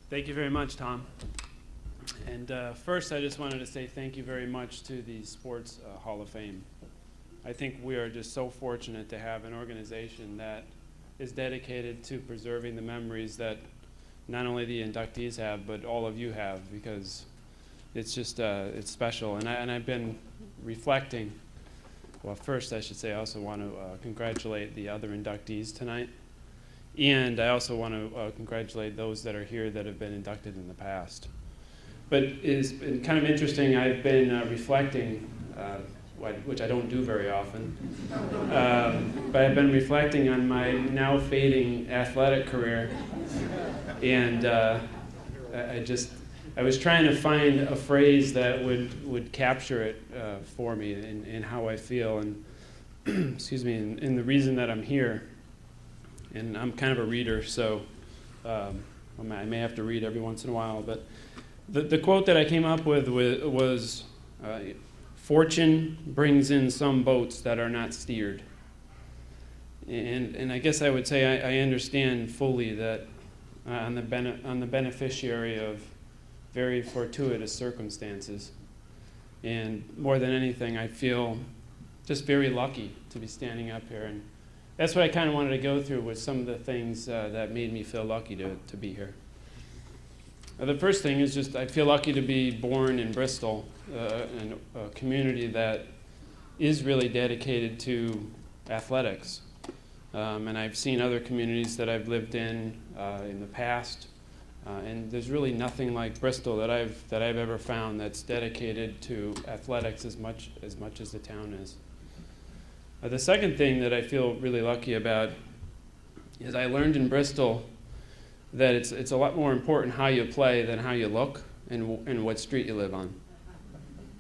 Thank you very much, Tom. And first, I just wanted to say thank you very much to the Sports Hall of Fame. I think we are just so fortunate to have an organization that is dedicated to preserving the memories that not only the inductees have, but all of you have, because it's just, it's special. And I've been reflecting. Well, first, I should say I also want to congratulate the other inductees tonight. And I also want to congratulate those that are here that have been inducted in the past. But it's been kind of interesting. I've been reflecting, which I don't do very often, but I've been reflecting on my now fading athletic career. And I was trying to find a phrase that would capture it for me and how I feel, and excuse me, and the reason that I'm here. And I'm kind of a reader, so I may have to read every once in a while. But the quote that I came up with was, "Fortune brings in some boats that are not steered." And I guess I would say I understand fully that on the beneficiary of very fortuitous circumstances. And more than anything, I feel just very lucky to be standing up here. And that's what I kind of wanted to go through with some of the things that made me feel lucky to be here. The first thing is just I feel lucky to be born in Bristol, in a community that is really dedicated to athletics. And I've seen other communities that I've lived in the past, and there's really nothing like Bristol that I've ever found that's dedicated to athletics as much as the town is. The second thing that I feel really lucky about is I learned in Bristol that it's a lot more important how you play than how you look and what street you live on.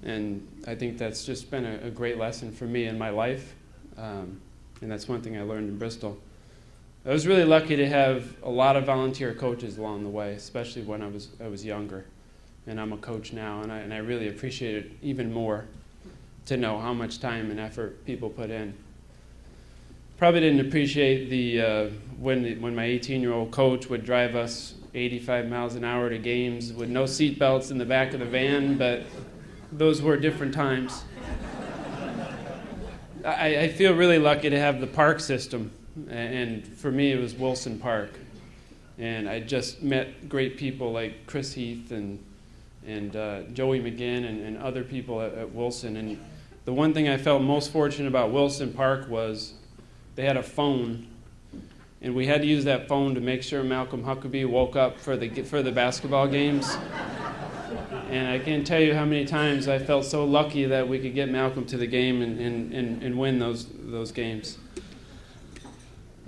And I think that's just been a great lesson for me in my life, and that's one thing I learned in Bristol. I was really lucky to have a lot of volunteer coaches along the way, especially when I was younger, and I'm a coach now, and I really appreciate it even more to know how much time and effort people put in. Probably didn't appreciate when my 18-year-old coach would drive us 85 miles an hour to games with no seat belts in the back of the van, but those were different times. I feel really lucky to have the park system, and for me it was Wilson Park. And I just met great people like Chris Heath and Joey McGinn and other people at Wilson. And the one thing I felt most fortunate about Wilson Park was they had a phone, and we had to use that phone to make sure Malcolm Huckabee woke up for the basketball games. And I can't tell you how many times I felt so lucky that we could get Malcolm to the game and win those games.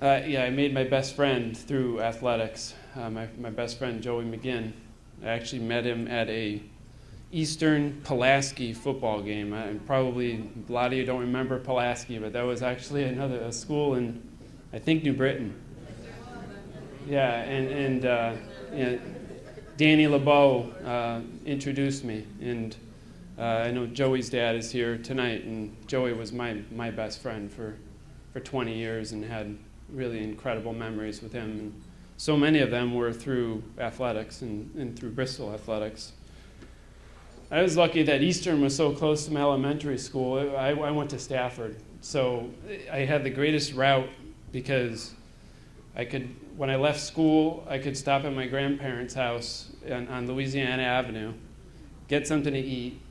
I made my best friend through athletics. My best friend, Joey McGinn. I actually met him at a Eastern Pulaski football game. Probably a lot of you don't remember Pulaski, but that was actually a school in, I think, New Britain. Yeah, and Danny LeBeau introduced me, and I know Joey's dad is here tonight, and Joey was my best friend for 20 years and had really incredible memories with him. And so many of them were through athletics and through Bristol athletics. I was lucky that Eastern was so close to my elementary school. I went to Stafford, so I had the greatest route because when I left school, I could stop at my grandparents' house on Louisiana Avenue, get something to eat,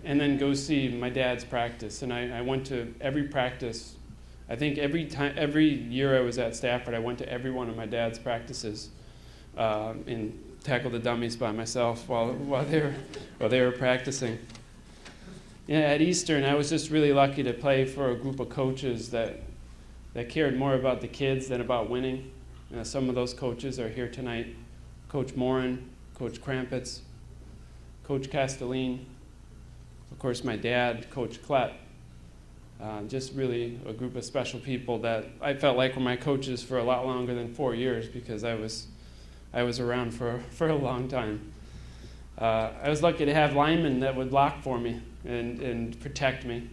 and then go see my dad's practice. And I went to every practice. I think every year I was at Stafford, I went to every one of my dad's practices and tackled the dummies by myself while they were practicing. Yeah, at Eastern, I was just really lucky to play for a group of coaches that cared more about the kids than about winning. Some of those coaches are here tonight. Coach Morin, Coach Krampitz, Coach Castelline, of course my dad, Coach Klett. Just really a group of special people that I felt like were my coaches for a lot longer than 4 years because I was around for a long time. I was lucky to have linemen that would block for me and protect me.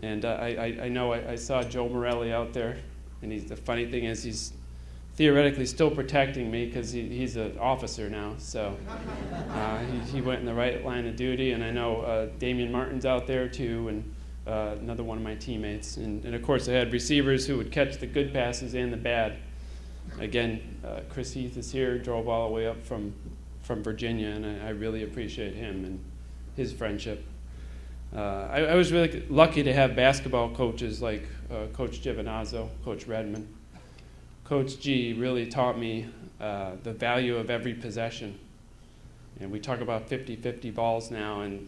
And I know I saw Joe Morelli out there, and the funny thing is he's theoretically still protecting me because he's an officer now. So he went in the right line of duty. And I know Damian Martin's out there too, and another one of my teammates. And of course, I had receivers who would catch the good passes and the bad. Again, Chris Heath is here, drove all the way up from Virginia, and I really appreciate him and his friendship. I was really lucky to have basketball coaches like Coach Giovinazzo, Coach Redmond. Coach G really taught me the value of every possession. And we talk about 50-50 balls now, and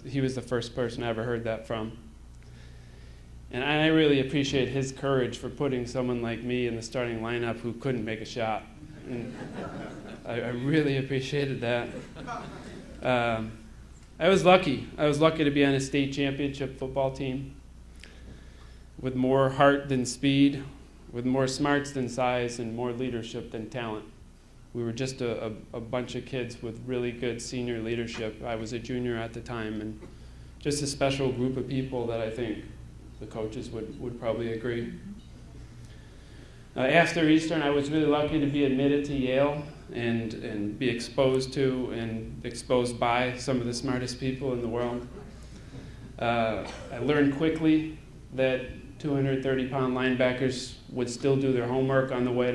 he was the first person I ever heard that from. And I really appreciate his courage for putting someone like me in the starting lineup who couldn't make a shot. And I really appreciated that. I was lucky. I was lucky to be on a state championship football team with more heart than speed, with more smarts than size, and more leadership than talent. We were just a bunch of kids with really good senior leadership. I was a junior at the time, and just a special group of people that I think the coaches would probably agree. After Eastern, I was really lucky to be admitted to Yale and be exposed to and exposed by some of the smartest people in the world. I learned quickly that 230-pound linebackers would still do their homework on the way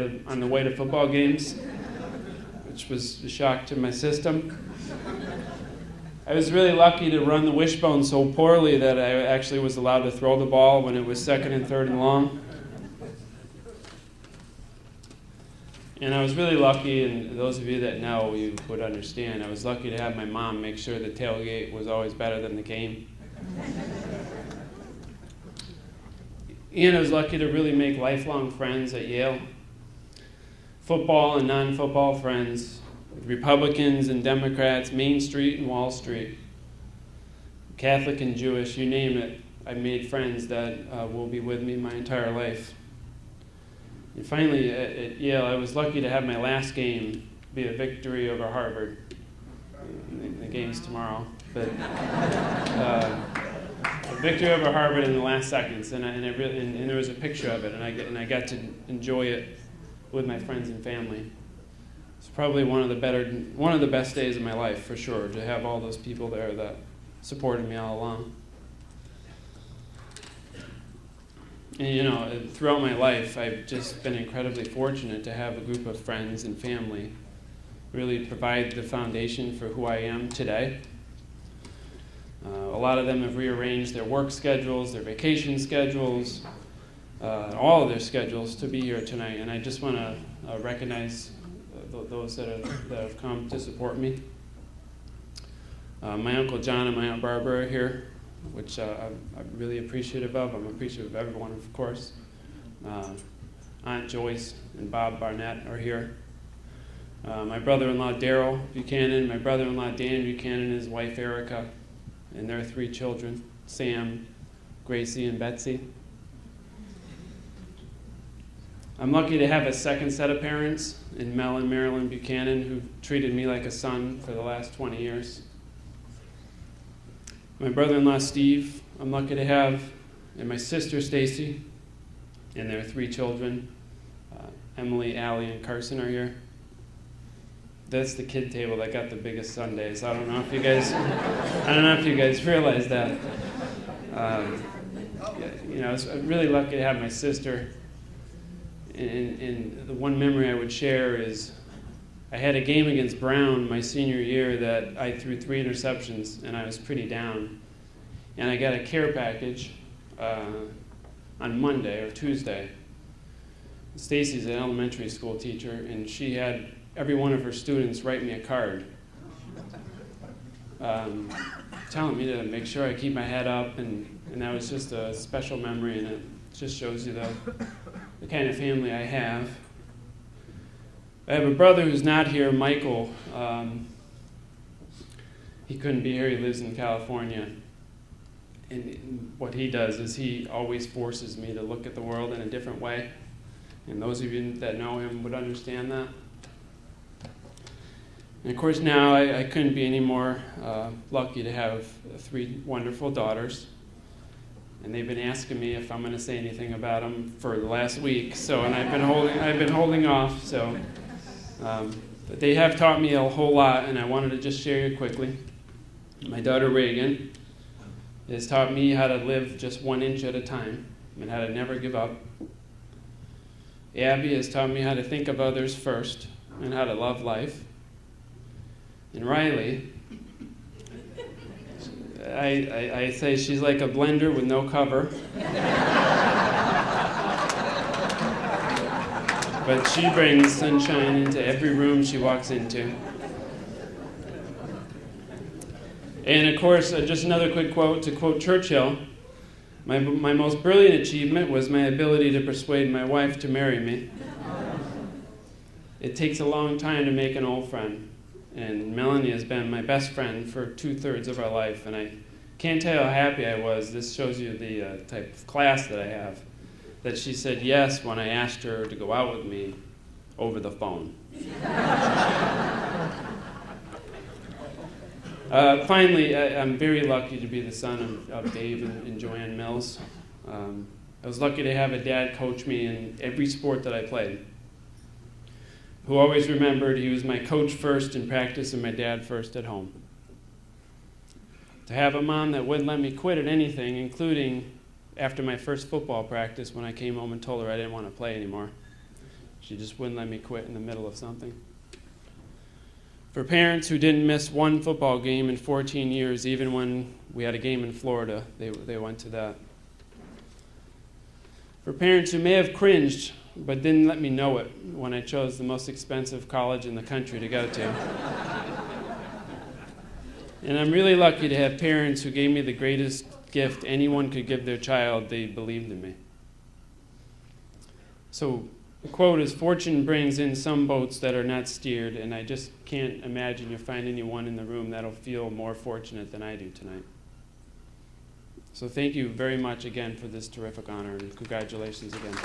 to football games, which was a shock to my system. I was really lucky to run the wishbone so poorly that I actually was allowed to throw the ball when it was 2nd and 3rd and long. And I was really lucky, and those of you that know, you would understand, I was lucky to have my mom make sure the tailgate was always better than the game. And I was lucky to really make lifelong friends at Yale. Football and non-football friends, Republicans and Democrats, Main Street and Wall Street, Catholic and Jewish, you name it. I made friends that will be with me my entire life. And finally, at Yale, I was lucky to have my last game be a victory over Harvard. The game's tomorrow, but a victory over Harvard in the last seconds, and there was a picture of it, and I got to enjoy it with my friends and family. It's probably one of the best days of my life, for sure, to have all those people there that supported me all along. And throughout my life, I've just been incredibly fortunate to have a group of friends and family really provide the foundation for who I am today. A lot of them have rearranged their work schedules, their vacation schedules, all of their schedules to be here tonight, and I just want to recognize those that have come to support me. My Uncle John and my Aunt Barbara are here, which I'm really appreciative of. I'm appreciative of everyone, of course. Aunt Joyce and Bob Barnett are here. My brother-in-law Daryl Buchanan, my brother-in-law Dan Buchanan, and his wife Erica, and their 3 children, Sam, Gracie, and Betsy. I'm lucky to have a second set of parents in Mel and Marilyn Buchanan, who treated me like a son for the last 20 years. My brother-in-law Steve, I'm lucky to have, and my sister Stacy, and their 3 children, Emily, Allie, and Carson are here. That's the kid table that got the biggest Sundays. I don't know if you guys realize that. I was really lucky to have my sister. And the one memory I would share is I had a game against Brown my senior year that I threw 3 interceptions, and I was pretty down. And I got a care package on Monday or Tuesday. Stacy's an elementary school teacher, and she had every one of her students write me a card telling me to make sure I keep my head up, and that was just a special memory, and it just shows you the kind of family I have. I have a brother who's not here, Michael. He couldn't be here. He lives in California. And what he does is he always forces me to look at the world in a different way. And those of you that know him would understand that. And of course now I couldn't be any more lucky to have 3 wonderful daughters. And they've been asking me if I'm going to say anything about them for the last week. And I've been holding off. But they have taught me a whole lot, and I wanted to just share you quickly. My daughter Reagan has taught me how to live just 1 inch at a time and how to never give up. Abby has taught me how to think of others first and how to love life. And Riley, I say she's like a blender with no cover. But she brings sunshine into every room she walks into. And of course, just another quick quote, to quote Churchill, my most brilliant achievement was my ability to persuade my wife to marry me. It takes a long time to make an old friend. And Melanie has been my best friend for 2/3 of our life, and I can't tell you how happy I was. This shows you the type of class that I have, that she said yes when I asked her to go out with me over the phone. Finally, I'm very lucky to be the son of Dave and Joanne Mills. I was lucky to have a dad coach me in every sport that I played, who always remembered he was my coach first in practice and my dad first at home. To have a mom that wouldn't let me quit at anything, including after my first football practice when I came home and told her I didn't want to play anymore. She just wouldn't let me quit in the middle of something. For parents who didn't miss one football game in 14 years, even when we had a game in Florida, they went to that. For parents who may have cringed but didn't let me know it when I chose the most expensive college in the country to go to. And I'm really lucky to have parents who gave me the greatest gift anyone could give their child. They believed in me. So the quote is, fortune brings in some boats that are not steered, and I just can't imagine you'll find anyone in the room that'll feel more fortunate than I do tonight. So thank you very much again for this terrific honor, and congratulations again.